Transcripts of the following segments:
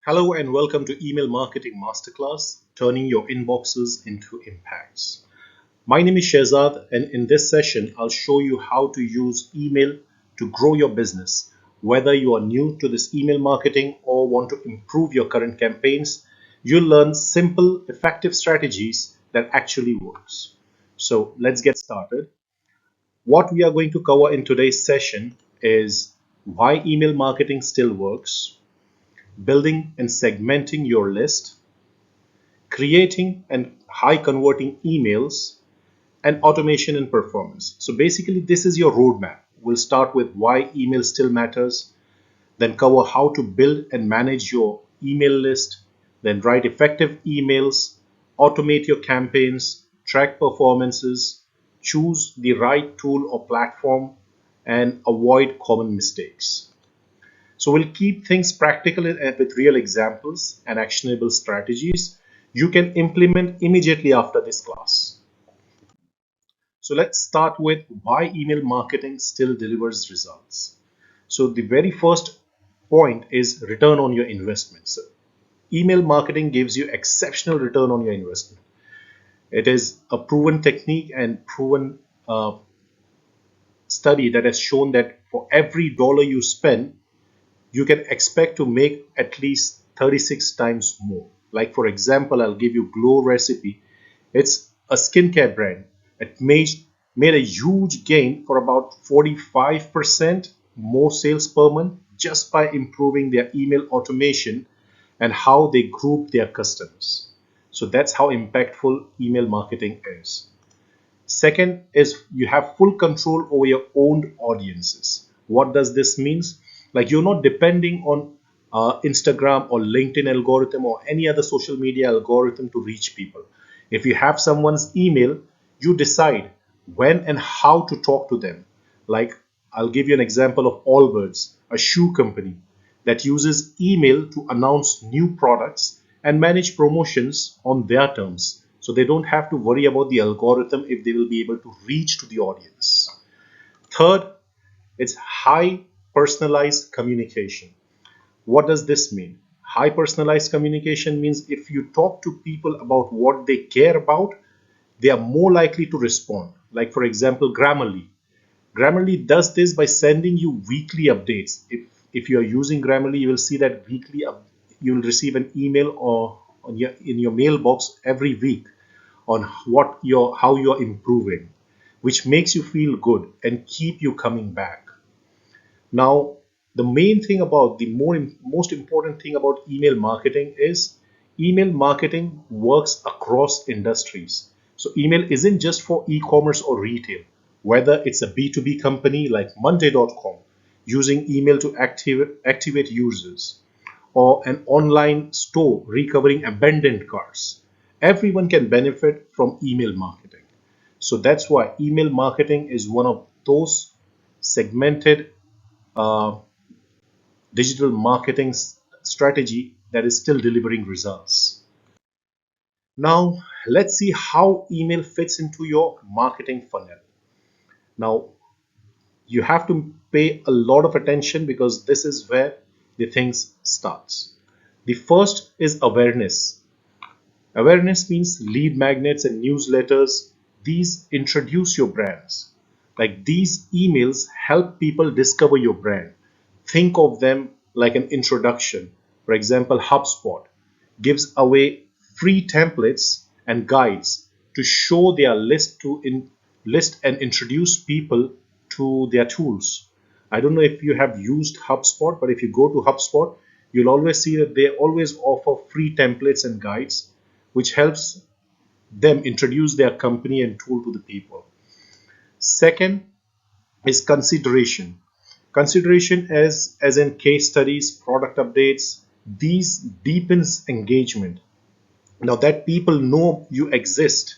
Hello and welcome to Email Marketing Masterclass, turning your inboxes into impacts. My name is Shehzad, and in this session, I'll show you how to use email to grow your business. Whether you are new to this email marketing or want to improve your current campaigns, you'll learn simple, effective strategies that actually works. So let's get started. What we are going to cover in today's session is why email marketing still works, building and segmenting your list, creating and high converting emails, and automation and performance. So basically, this is your roadmap. We'll start with why email still matters, then cover how to build and manage your email list, then write effective emails, automate your campaigns, track performances, choose the right tool or platform, and avoid common mistakes. So we'll keep things practical and with real examples and actionable strategies you can implement immediately after this class. So let's start with why email marketing still delivers results. So the very first point is return on your investment. So email marketing gives you exceptional return on your investment. It is a proven technique and proven study that has shown that for every dollar you spend, you can expect to make at least 36 times more. Like for example, I'll give you Glow Recipe. It's a skincare brand. It made a huge gain for about 45% more sales per month just by improving their email automation and how they group their customers. So that's how impactful email marketing is. Second is you have full control over your own audiences. What does this mean? Like you're not depending on Instagram or LinkedIn algorithm or any other social media algorithm to reach people. If you have someone's email, you decide when and how to talk to them. Like I'll give you an example of Allbirds, a shoe company that uses email to announce new products and manage promotions on their terms. So they don't have to worry about the algorithm if they will be able to reach to the audience. Third, it's high personalized communication. What does this mean? High personalized communication means if you talk to people about what they care about, they are more likely to respond. Like for example, Grammarly. Grammarly does this by sending you weekly updates. If you are using Grammarly, you will see that you will receive an email or in your mailbox every week on how you're improving, which makes you feel good and keep you coming back. Now, the main thing about most important thing about email marketing is email marketing works across industries. So email isn't just for e-commerce or retail, whether it's a B2B company like Monday.com using email to activate users, or an online store recovering abandoned cars. Everyone can benefit from email marketing. So that's why email marketing is one of those segmented uh, digital marketing strategy that is still delivering results. Now, let's see how email fits into your marketing funnel. Now, you have to pay a lot of attention because this is where the things starts. The first is awareness. Awareness means lead magnets and newsletters. These introduce your brands. Like these emails help people discover your brand. Think of them like an introduction. For example, HubSpot gives away free templates and guides to show their list and introduce people to their tools. I don't know if you have used HubSpot, but if you go to HubSpot, you'll always see that they always offer free templates and guides, which helps them introduce their company and tool to the people. Second is consideration. Consideration as in case studies, product updates, these deepens engagement. Now that people know you exist,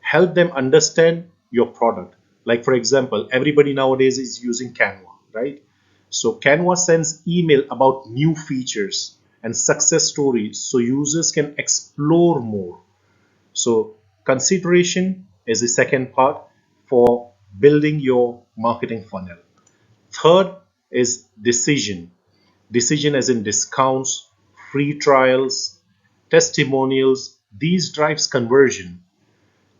help them understand your product. Like for example, everybody nowadays is using Canva, right? So Canva sends email about new features and success stories so users can explore more. So consideration is the second part for building your marketing funnel. Third is decision. Decision as in discounts, free trials, testimonials. These drives conversion.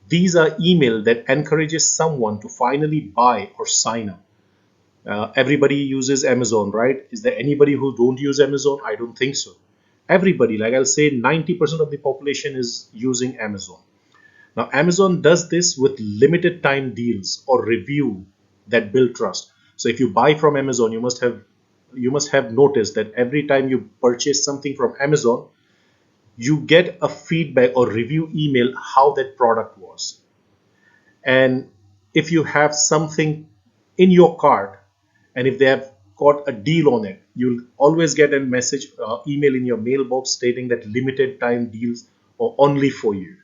These are email that encourages someone to finally buy or sign up. Everybody uses Amazon, right? Is there anybody who don't use Amazon? I don't think so. Everybody, like I'll say 90% of the population is using Amazon. Now, Amazon does this with limited time deals or review that build trust. So if you buy from Amazon, you must have noticed that every time you purchase something from Amazon, you get a feedback or review email how that product was. And if you have something in your cart and if they have got a deal on it, you'll always get a message email in your mailbox stating that limited time deals are only for you.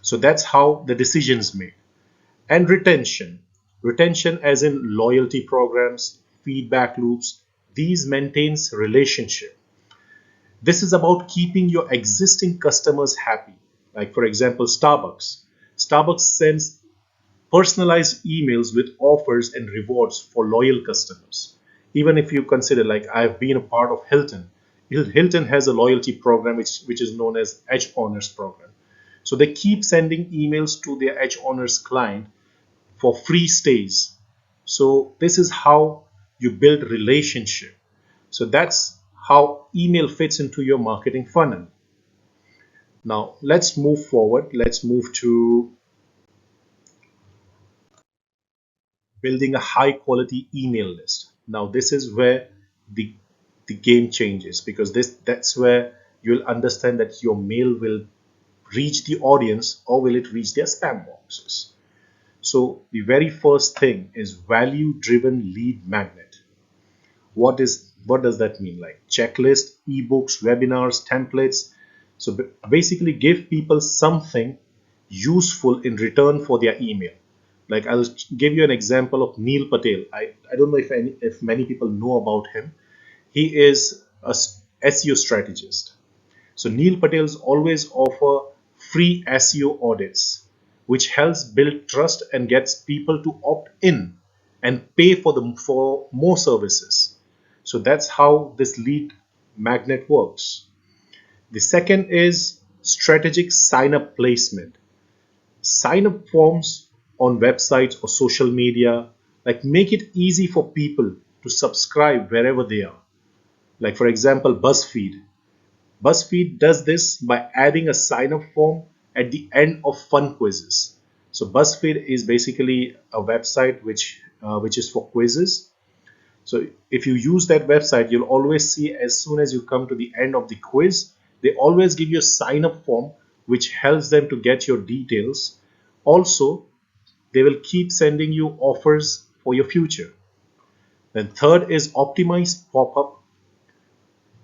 So that's how the decision is made. And retention as in loyalty programs, feedback loops, these maintains relationship. This is about keeping your existing customers happy. Like for example, Starbucks sends personalized emails with offers and rewards for loyal customers. Even if you consider, like I've been a part of Hilton. Hilton has a loyalty program which is known as Edge Honors program. So they keep sending emails to their Edge Honors client for free stays. So this is how you build relationship. So that's how email fits into your marketing funnel. Now let's move forward. Let's move to building a high quality email list. Now this is where the the game changes, because that's where you'll understand that your mail will reach the audience or will it reach their spam boxes. So the very first thing is value driven lead magnet. What does that mean? Like checklist, ebooks, webinars, templates. So basically give people something useful in return for their email. Like I'll give you an example of Neil Patel. I don't know if many people know about him. He is a SEO strategist. So Neil Patel's always offer free SEO audits, which helps build trust and gets people to opt in and pay for more services. So that's how this lead magnet works. The second is strategic sign up placement. Sign up forms on websites or social media, like make it easy for people to subscribe wherever they are. Like for example, BuzzFeed does this by adding a sign up form at the end of fun quizzes. So BuzzFeed is basically a website which is for quizzes. So if you use that website, you'll always see as soon as you come to the end of the quiz, they always give you a sign up form which helps them to get your details. Also, they will keep sending you offers for your future. Then third is optimized pop-up,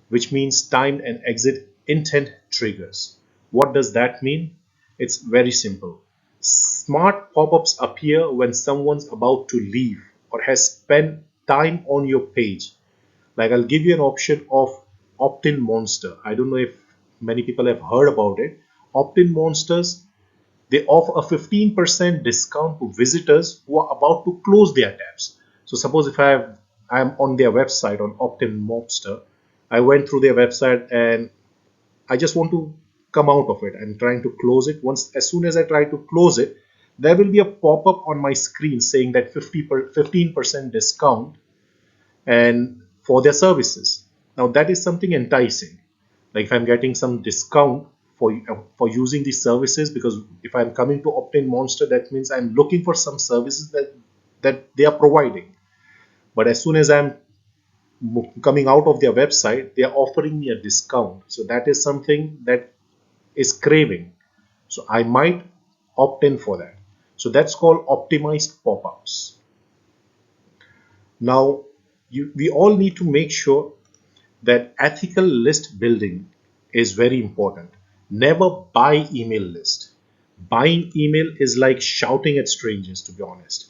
which means timed and exit intent triggers. What does that mean? It's very simple. Smart pop-ups appear when someone's about to leave or has spent time on your page. Like I'll give you an option of opt-in monster. I don't know if many people have heard about it. Opt-in monsters, they offer a 15% discount to visitors who are about to close their tabs. So suppose if I'm on their website on Opt-in Monster, I went through their website and I just want to come out of it. I'm trying to close it. As soon as I try to close it, there will be a pop-up on my screen saying that 15% discount and for their services. Now that is something enticing. Like if I'm getting some discount for using these services, because if I'm coming to Opt-in Monster, that means I'm looking for some services that they are providing. But as soon as I'm coming out of their website, they are offering me a discount. So that is something that is craving. So I might opt in for that. So that's called optimized pop-ups. Now, we all need to make sure that ethical list building is very important. Never buy email list. Buying email is like shouting at strangers, to be honest.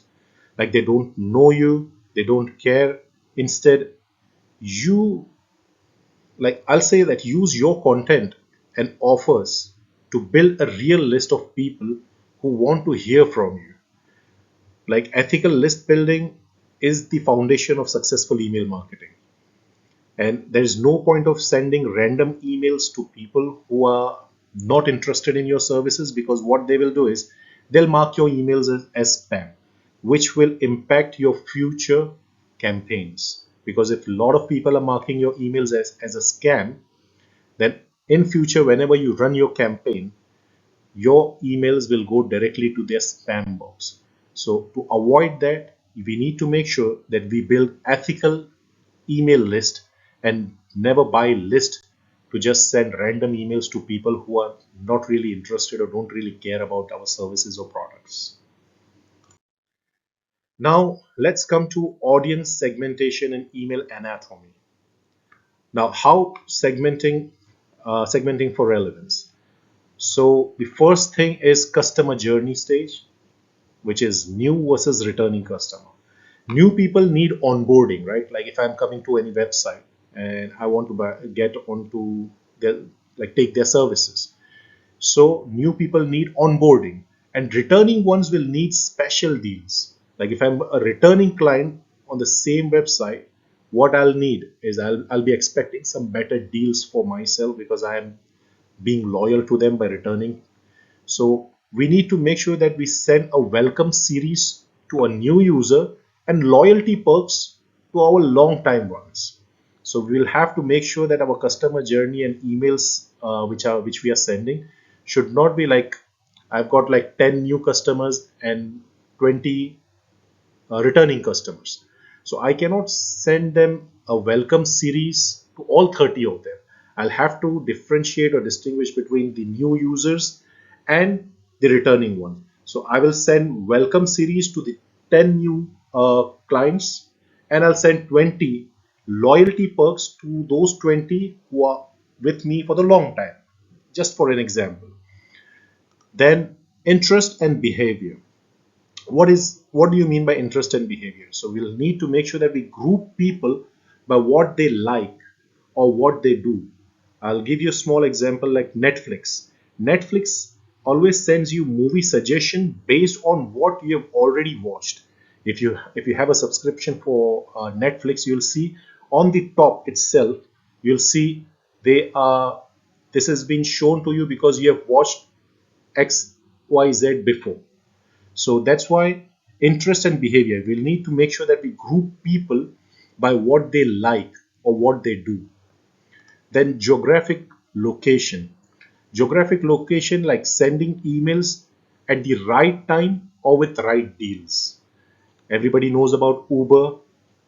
Like they don't know you, they don't care. Instead, you like I'll say that use your content and offers to build a real list of people who want to hear from you. Like ethical list building is the foundation of successful email marketing. And there is no point of sending random emails to people who are not interested in your services, because what they will do is they'll mark your emails as spam, which will impact your future campaigns. Because if a lot of people are marking your emails as a scam, then in future, whenever you run your campaign, your emails will go directly to their spam box. So to avoid that, we need to make sure that we build ethical email list and never buy list to just send random emails to people who are not really interested or don't really care about our services or products. Now let's come to audience segmentation and email anatomy. Now, how segmenting for relevance. So the first thing is customer journey stage, which is new versus returning customer. New people need onboarding, right? Like if I'm coming to any website and I want to get onto their, like take their services. So new people need onboarding, and returning ones will need special deals. Like if I'm a returning client on the same website, what I'll need is I'll be expecting some better deals for myself because I am being loyal to them by returning. So we need to make sure that we send a welcome series to a new user and loyalty perks to our long time ones. So we'll have to make sure that our customer journey and emails which we are sending should not be like I've got like 10 new customers and 20 returning customers. So I cannot send them a welcome series to all 30 of them. I'll have to differentiate or distinguish between the new users and the returning one. So I will send welcome series to the 10 new clients, and I'll send 20 loyalty perks to those 20 who are with me for the long time. Just for an example. Then interest and behavior. What do you mean by interest and behavior? So we'll need to make sure that we group people by what they like or what they do. I'll give you a small example like Netflix always sends you movie suggestion based on what you have already watched. If you have a subscription for Netflix, you'll see on the top itself, you'll see they are this has been shown to you because you have watched XYZ before. So that's why interest and behavior, we'll need to make sure that we group people by what they like or what they do. Then geographic location. Geographic location, like sending emails at the right time or with right deals. Everybody knows about Uber,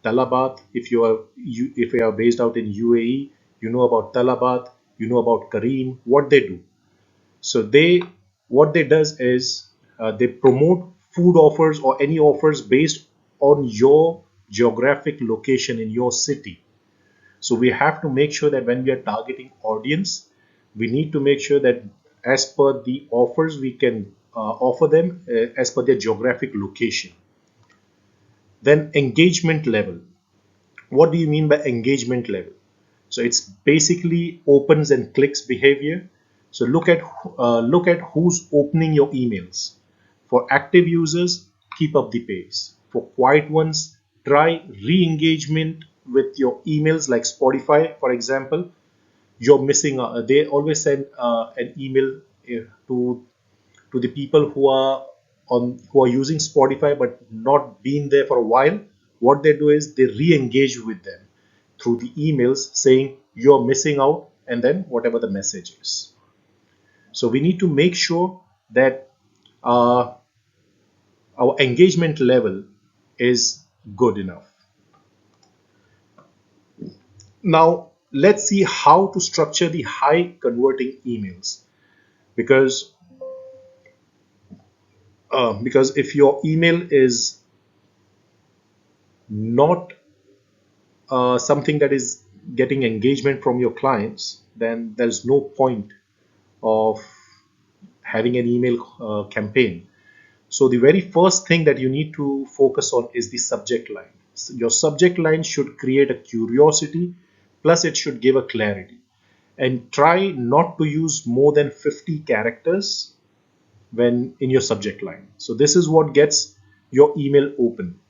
Talabat. If you are based out in UAE, you know about Talabat, you know about Kareem, what they do. So what they does is they promote food offers or any offers based on your geographic location in your city. So we have to make sure that when we are targeting audience, we need to make sure that as per the offers we can offer them as per their geographic location. Then engagement level. What do you mean by engagement level? So it's basically opens and clicks behavior. So look at who's opening your emails. For active users, keep up the pace. For quiet ones, try re-engagement with your emails, like Spotify, for example. You're missing. They always send an email to the people who are using Spotify but not been there for a while. What they do is they re-engage with them through the emails saying you're missing out, and then whatever the message is. So we need to make sure that uh, our engagement level is good enough. Now let's see how to structure the high converting emails, because because if your email is not something that is getting engagement from your clients, then there's no point of having an email campaign. So the very first thing that you need to focus on is the subject line. So your subject line should create a curiosity, plus it should give a clarity. And try not to use more than 50 characters when in your subject line. So this is what gets your email open.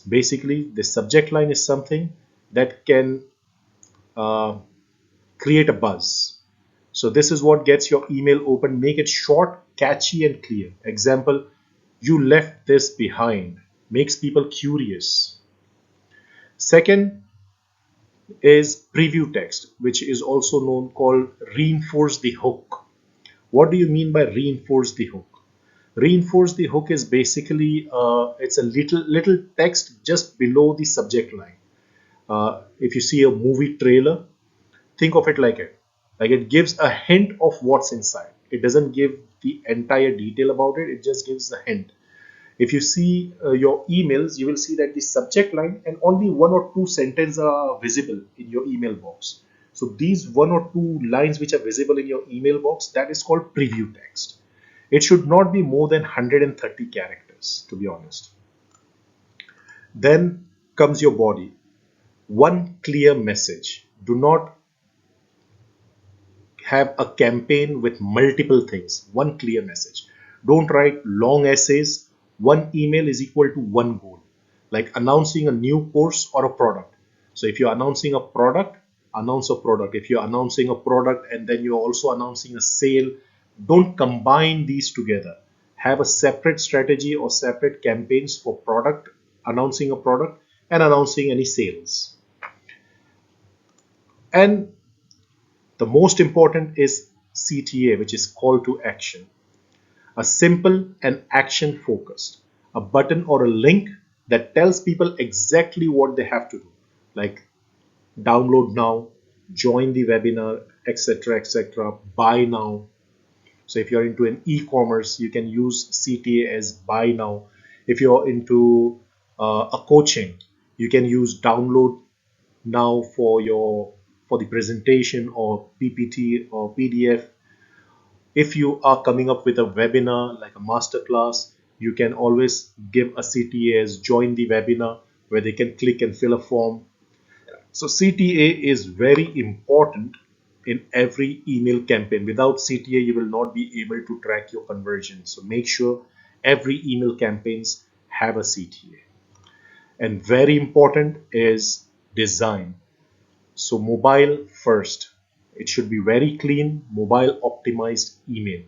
Basically, the subject line is something that can uh, create a buzz. So this is what gets your email open. Make it short, catchy, and clear. Example, you left this behind. Makes people curious. Second is preview text, which is also known called reinforce the hook. What do you mean by reinforce the hook? Reinforce the hook is basically it's a little text just below the subject line. If you see a movie trailer, think of it like it gives a hint of what's inside. It doesn't give the entire detail about it. It just gives a hint. If you see your emails, you will see that the subject line and only one or two sentences are visible in your email box. So these one or two lines which are visible in your email box, that is called preview text. It should not be more than 130 characters, to be honest. Then comes your body. One clear message. Do not have a campaign with multiple things. One clear message. Don't write long essays. One email is equal to one goal, like announcing a new course or a product. So if you're announcing a product, announce a product. If you're announcing a product and then you're also announcing a sale, don't combine these together. Have a separate strategy or separate campaigns for product, announcing a product, and announcing any sales. And the most important is CTA, which is call to action. A simple and action focused. A button or a link that tells people exactly what they have to do, like download now, join the webinar, etc., etc., buy now. So if you're into an e-commerce, you can use CTA as buy now. If you're into a coaching, you can use download now for the presentation or PPT or PDF. If you are coming up with a webinar like a masterclass, you can always give a CTA as join the webinar where they can click and fill a form. So CTA is very important in every email campaign. Without CTA, you will not be able to track your conversion. So make sure every email campaigns have a CTA. And very important is design. So mobile first. It should be very clean, mobile optimized email.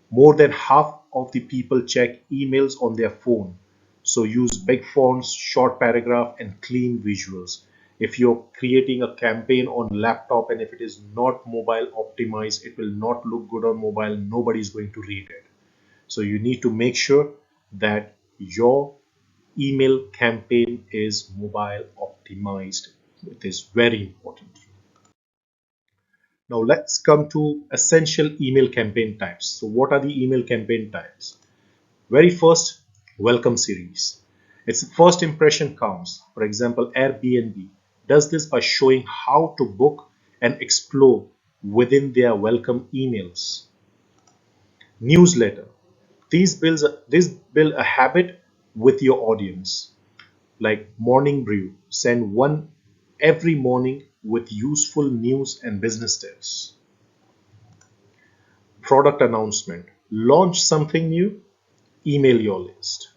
More than half of the people check emails on their phone. So use big fonts, short paragraph, and clean visuals. If you're creating a campaign on laptop and if it is not mobile optimized, it will not look good on mobile. Nobody is going to read it. So you need to make sure that your email campaign is mobile optimized. It is very important. Now let's come to essential email campaign types. So what are the email campaign types? Very first, welcome series. Its first impression counts. For example, Airbnb does this by showing how to book and explore within their welcome emails. Newsletter. These build a habit with your audience. Like morning brew, send one every morning with useful news and business tips. Product announcement. Launch something new, email your list.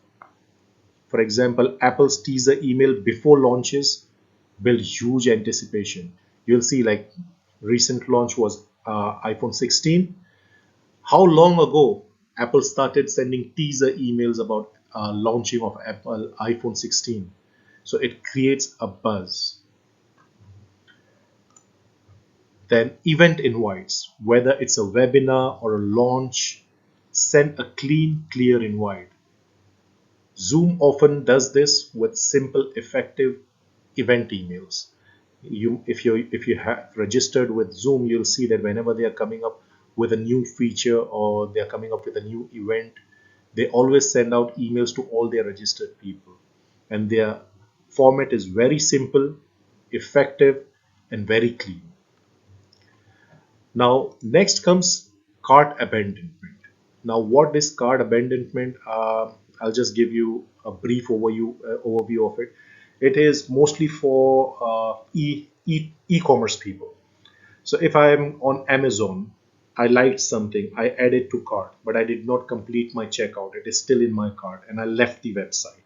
For example, Apple's teaser email before launches build huge anticipation. You'll see like recent launch was iPhone 16. How long ago Apple started sending teaser emails about launching of Apple iPhone 16? So it creates a buzz. Then event invites, whether it's a webinar or a launch, send a clean, clear invite. Zoom often does this with simple, effective event emails. If you have registered with Zoom, you'll see that whenever they are coming up with a new feature or they are coming up with a new event, they always send out emails to all their registered people. And their format is very simple, effective, and very clean. Now, next comes cart abandonment. Now, what is cart abandonment? I'll just give you a brief overview of it. It is mostly for e-commerce people. So if I'm on Amazon, I liked something, I added to cart, but I did not complete my checkout. It is still in my cart and I left the website.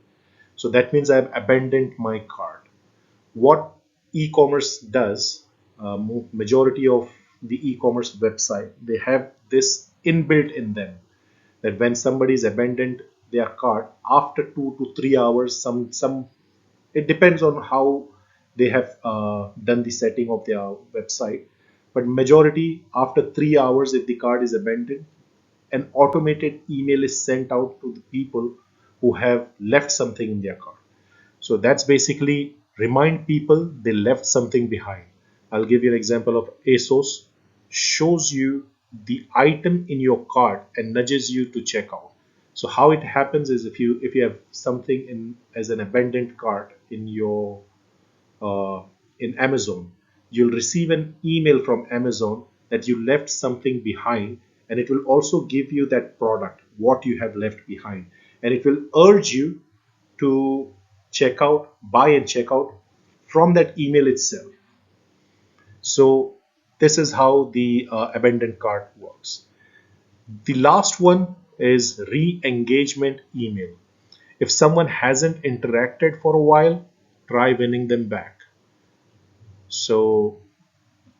So that means I've abandoned my cart. What e-commerce does, majority of the e-commerce website, they have this inbuilt in them that when somebody is abandoned their cart after 2 to 3 hours, some it depends on how they have done the setting of their website, but majority after 3 hours, if the cart is abandoned, an automated email is sent out to the people who have left something in their cart. So that's basically remind people they left something behind. I'll give you an example of ASOS shows you the item in your cart and nudges you to check out. So how it happens is if you have something in as an abandoned cart uh, in Amazon, you'll receive an email from Amazon that you left something behind, and it will also give you that product, what you have left behind, and it will urge you to check out, buy and check out from that email itself. So this is how the abandoned cart works. The last one is re-engagement email. If someone hasn't interacted for a while, try winning them back. So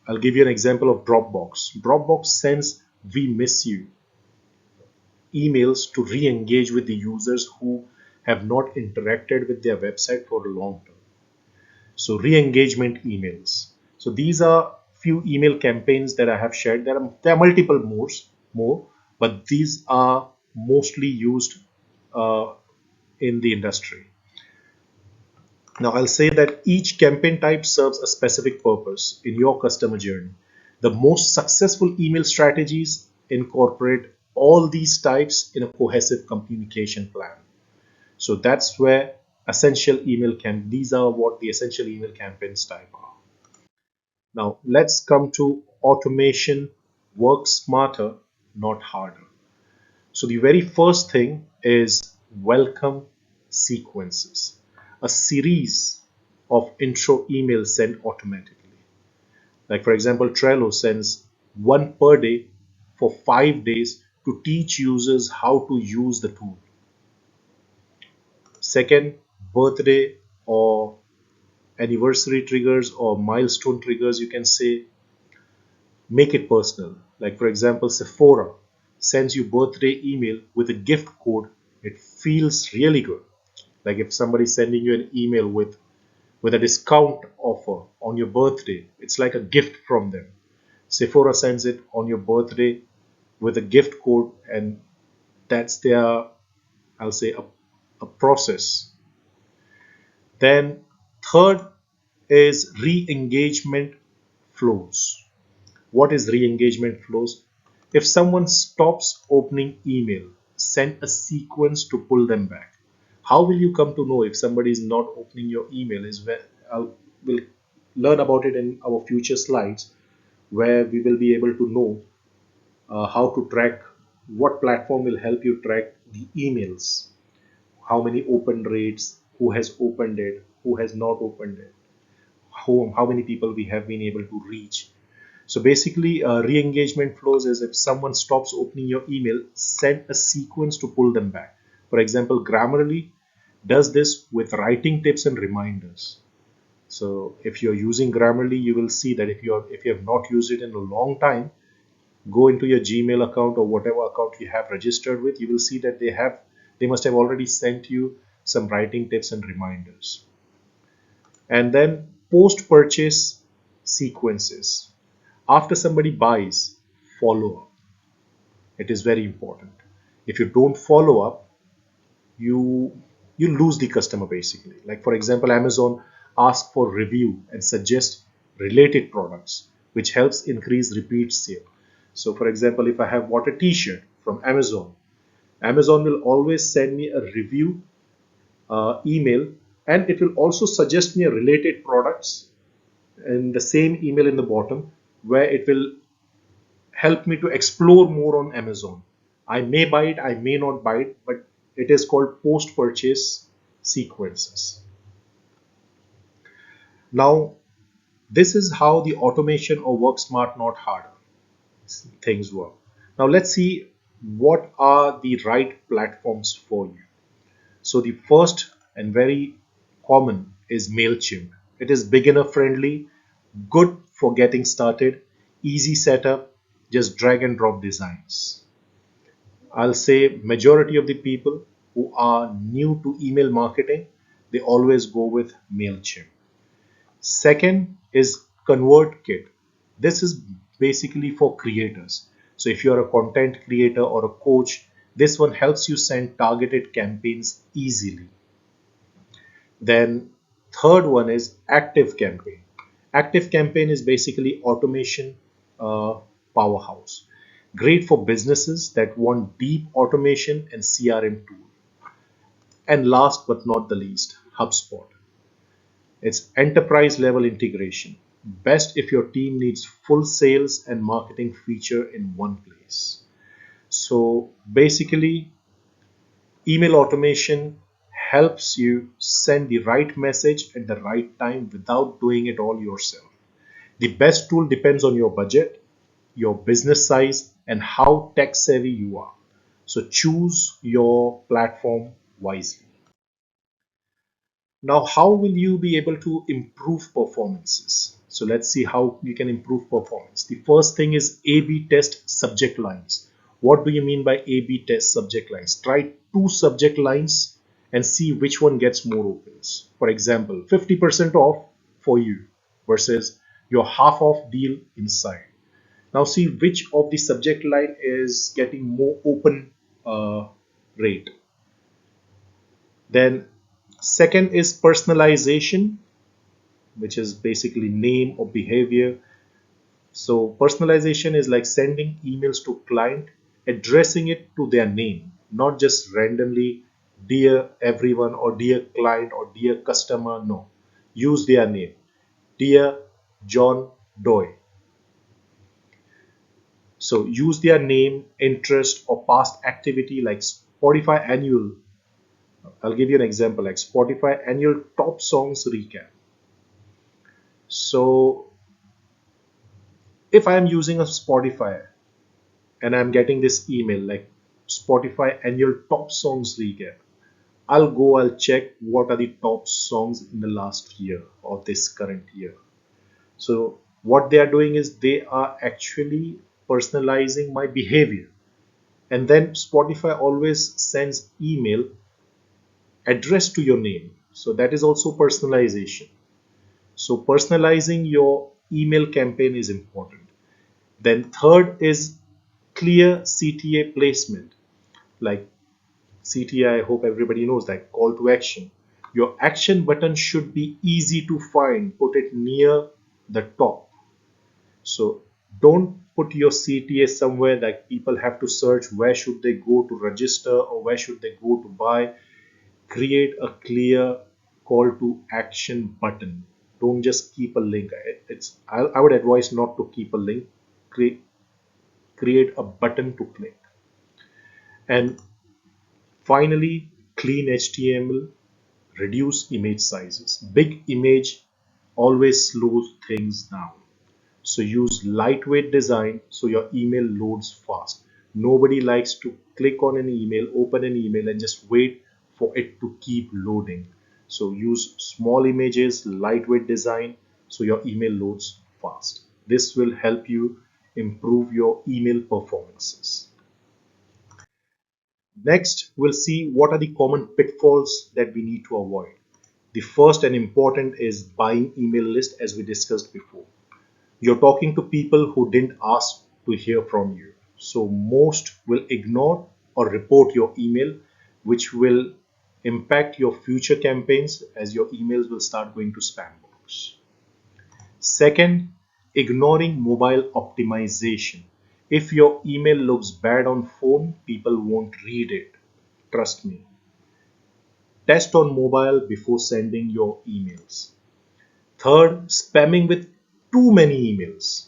I'll give you an example of Dropbox. Dropbox sends "We miss you" emails to re-engage with the users who have not interacted with their website for a long term. So re-engagement emails. So these are few email campaigns that I have shared. There are multiple more, but these are mostly used uh, in the industry. Now I'll say that each campaign type serves a specific purpose in your customer journey. The most successful email strategies incorporate all these types in a cohesive communication plan. So that's where these are what the essential email campaigns type are. Now let's come to automation. Work smarter, not harder. So the very first thing is welcome sequences, a series of intro emails sent automatically. Like for example, Trello sends one per day for 5 days to teach users how to use the tool. Second, birthday or anniversary triggers or milestone triggers, you can say, make it personal. Like for example, Sephora sends you birthday email with a gift code. It feels really good. Like if somebody's sending you an email with a discount offer on your birthday, it's like a gift from them. Sephora sends it on your birthday with a gift code, and that's their, I'll say, a process. Then third is re-engagement flows. What is re-engagement flows? If someone stops opening email, send a sequence to pull them back. How will you come to know if somebody is not opening your email? We'll learn about it in our future slides, where we will be able to know how to track, what platform will help you track the emails, how many open rates, who has opened it, who has not opened it, how many people we have been able to reach. So basically, re-engagement flows is if someone stops opening your email, send a sequence to pull them back. For example, Grammarly does this with writing tips and reminders. So if you're using Grammarly, you will see that if you have not used it in a long time, go into your Gmail account or whatever account you have registered with, you will see that they must have already sent you some writing tips and reminders. And then post-purchase sequences. After somebody buys, follow up. It is very important. If you don't follow up, you you lose the customer basically. Like for example, Amazon asks for review and suggest related products, which helps increase repeat sale. So for example, if I have bought a t-shirt from Amazon, Amazon will always send me a review email, and it will also suggest me a related products in the same email in the bottom, where it will help me to explore more on Amazon. I may buy it, I may not buy it, but it is called post purchase sequences. Now, this is how the automation or work smart, not harder things work. Now, let's see what are the right platforms for you. So, the first and very common is MailChimp. It is beginner friendly, good for getting started, easy setup, just drag and drop designs. I'll say majority of the people who are new to email marketing, they always go with MailChimp. Second is ConvertKit. This is basically for creators. So if you're a content creator or a coach, this one helps you send targeted campaigns easily. Then third one is Active Campaign. Active Campaign is basically automation powerhouse. Great for businesses that want deep automation and CRM tool. And last but not the least, HubSpot. It's enterprise level integration. Best if your team needs full sales and marketing feature in one place. So basically, email automation helps you send the right message at the right time without doing it all yourself. The best tool depends on your budget, your business size, and how tech savvy you are. So choose your platform wisely. Now, how will you be able to improve performances? So let's see how you can improve performance. The first thing is A/B test subject lines. What do you mean by A/B test subject lines? Try two subject lines and see which one gets more opens. For example, 50% off for you versus your half off deal inside. Now see which of the subject line is getting more open rate. Then second is personalization, which is basically name or behavior. So personalization is like sending emails to client, addressing it to their name, not just randomly dear everyone or dear client or dear customer. No, use their name. Dear John Doe. So use their name, interest, or past activity like Spotify annual. I'll give you an example like Spotify annual top songs recap. So if I am using a Spotify and I'm getting this email like Spotify annual top songs recap, I'll check what are the top songs in the last year or this current year. So what they are doing is they are actually personalizing my behavior. And then Spotify always sends email addressed to your name. So that is also personalization. So personalizing your email campaign is important. Then third is clear CTA placement. Like CTA, I hope everybody knows that call to action. Your action button should be easy to find. Put it near the top. So don't put your CTA somewhere that people have to search where should they go to register or where should they go to buy. Create a clear call to action button. Don't just keep a link. I would advise not to keep a link. Create a button to click. And finally, clean HTML, reduce image sizes. Big image always slows things down. So use lightweight design so your email loads fast. Nobody likes to click on an email, open an email and just wait for it to keep loading. So use small images, lightweight design so your email loads fast. This will help you improve your email performances. Next, we'll see what are the common pitfalls that we need to avoid. The first and important is buying email list as we discussed before. You're talking to people who didn't ask to hear from you. So most will ignore or report your email, which will impact your future campaigns as your emails will start going to spam box. Second, ignoring mobile optimization. If your email looks bad on phone, people won't read it. Trust me. Test on mobile before sending your emails. Third, spamming with too many emails.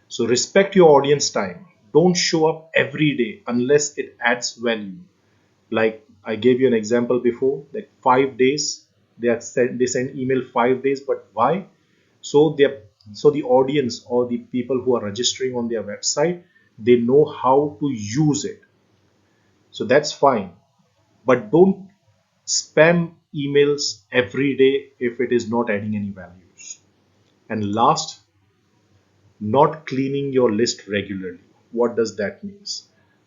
So respect your audience time. Don't show up every day unless it adds value. Like I gave you an example before, like 5 days they send email 5 days, but why? So the audience or the people who are registering on their website, they know how to use it. So that's fine. But don't spam emails every day if it is not adding any values. And last, Not cleaning your list regularly. What does that mean?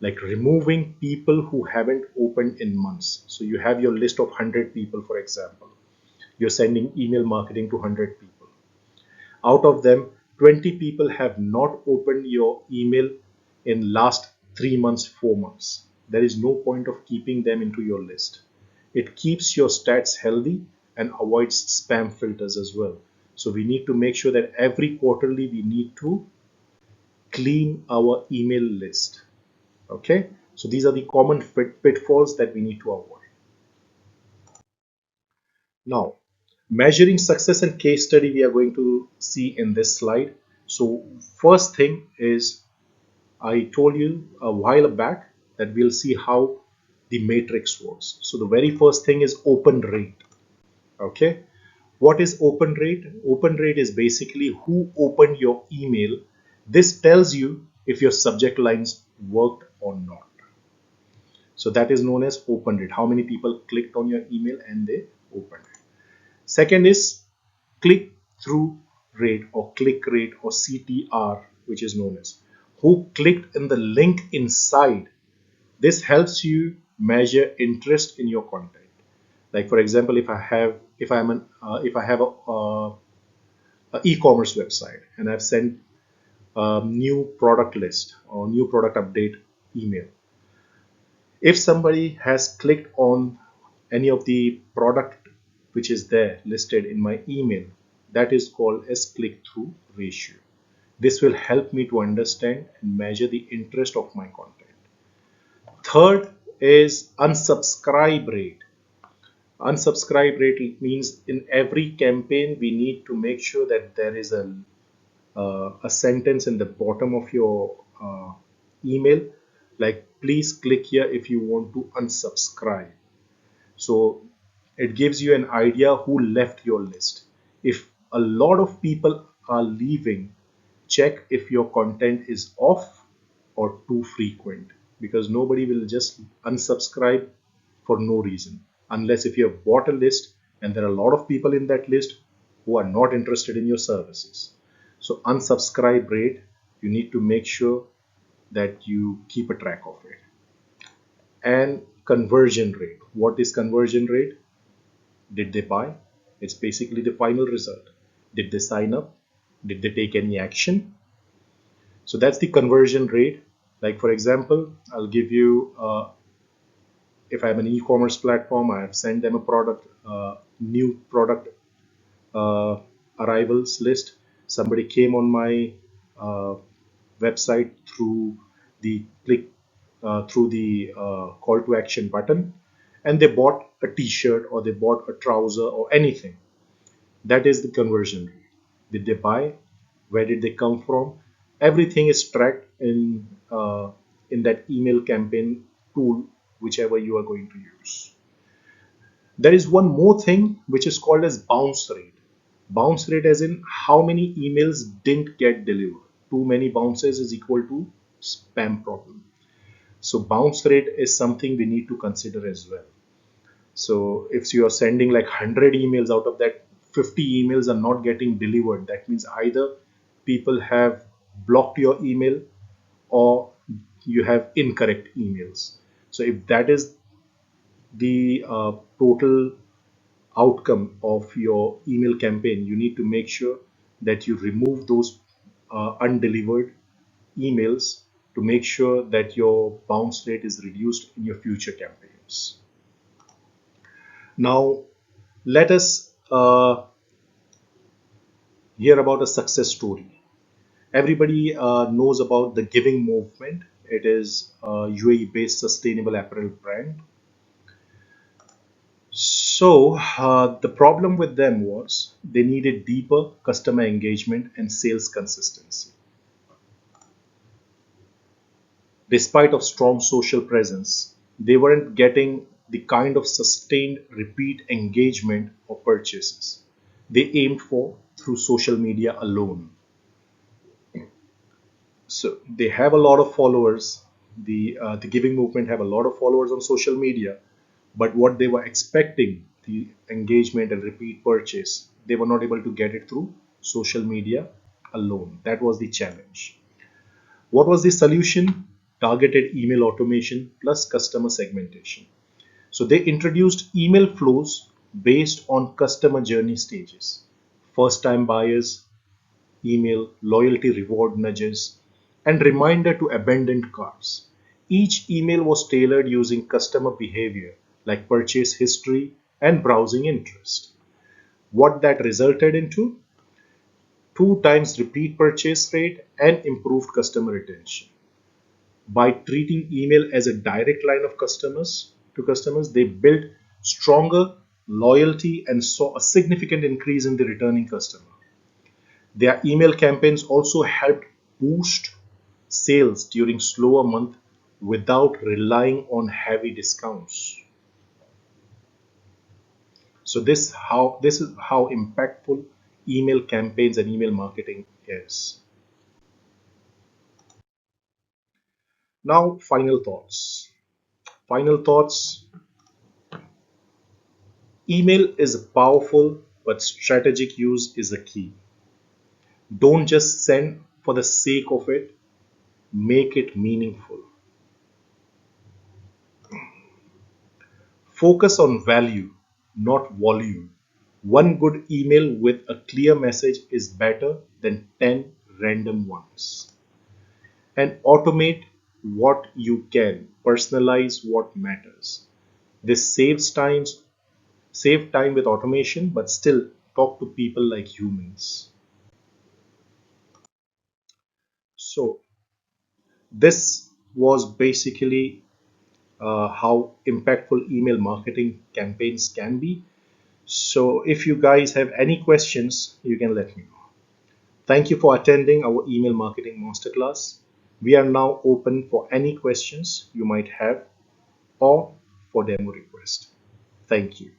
Like removing people who haven't opened in months. So you have your list of 100 people, for example. You're sending email marketing to 100 people. Out of them, 20 people have not opened your email in last 3 months, 4 months. There is no point of keeping them into your list. It keeps your stats healthy and avoids spam filters as well. So we need to make sure that every quarterly we need to clean our email list. Okay, so these are the common pitfalls that we need to avoid. Now, measuring success and case study we are going to see in this slide. So first thing is, I told you a while back that we'll see how the matrix works. So the very first thing is open rate. Okay, what is open rate? Open rate is basically who opened your email. This tells you if your subject lines worked or not. So that is known as open rate. How many people clicked on your email and they opened it. Second is click through rate or click rate or CTR, which is known as who clicked in the link inside. This helps you measure interest in your content. Like for example, if I have a e-commerce website and I've sent a new product list or new product update email. If somebody has clicked on any of the product which is there listed in my email, that is called as click-through ratio. This will help me to understand and measure the interest of my content. Third is unsubscribe rate. Unsubscribe rate means in every campaign we need to make sure that there is a sentence in the bottom of your email like please click here if you want to unsubscribe. So it gives you an idea who left your list. If a lot of people are leaving, check if your content is off or too frequent, because nobody will just unsubscribe for no reason unless if you have bought a list and there are a lot of people in that list who are not interested in your services. So unsubscribe rate, you need to make sure that you keep a track of it. And conversion rate. What is conversion rate? Did they buy? It's basically the final result. Did they sign up? Did they take any action? So that's the conversion rate. Like for example, I'll give you, if I have an e-commerce platform, I have sent them a product, new product arrivals list. Somebody came on my uh, website through the call to action button, and they bought a t-shirt or they bought a trouser or anything. That is the conversion rate. Did they buy? Where did they come from? Everything is tracked in that email campaign tool, whichever you are going to use. There is one more thing which is called as bounce rate. Bounce rate as in how many emails didn't get delivered. Too many bounces is equal to spam problem. So bounce rate is something we need to consider as well. So if you are sending like 100 emails, out of that 50 emails are not getting delivered, that means either people have blocked your email or you have incorrect emails. So if that is the total outcome of your email campaign, you need to make sure that you remove those undelivered emails to make sure that your bounce rate is reduced in your future campaigns. Now, let us hear about a success story. Everybody knows about the Giving movement. It is a UAE-based sustainable apparel brand. So the problem with them was they needed deeper customer engagement and sales consistency. Despite of strong social presence, they weren't getting the kind of sustained repeat engagement or purchases they aimed for through social media alone. So they have a lot of followers. The giving movement have a lot of followers on social media, but what they were expecting, the engagement and repeat purchase, they were not able to get it through social media alone. That was the challenge. What was the solution? Targeted email automation plus customer segmentation. So they introduced email flows based on customer journey stages. First time buyers, email, loyalty reward nudges, and reminder to abandoned carts. Each email was tailored using customer behavior like purchase history and browsing interest. What that resulted into? Two times repeat purchase rate and improved customer retention. By treating email as a direct line of customers, they built stronger loyalty and saw a significant increase in the returning customer. Their email campaigns also helped boost sales during slower months without relying on heavy discounts. So this is how impactful email campaigns and email marketing is. Now, final thoughts. Final thoughts. Email is powerful, but strategic use is the key. Don't just send for the sake of it, make it meaningful. Focus on value, not volume. One good email with a clear message is better than 10 random ones. And automate what you can, personalize what matters. This save time with automation, but still talk to people like humans. So this was basically how impactful email marketing campaigns can be. So if you guys have any questions, you can let me know. Thank you for attending our email marketing masterclass. We are now open for any questions you might have or for demo request. Thank you.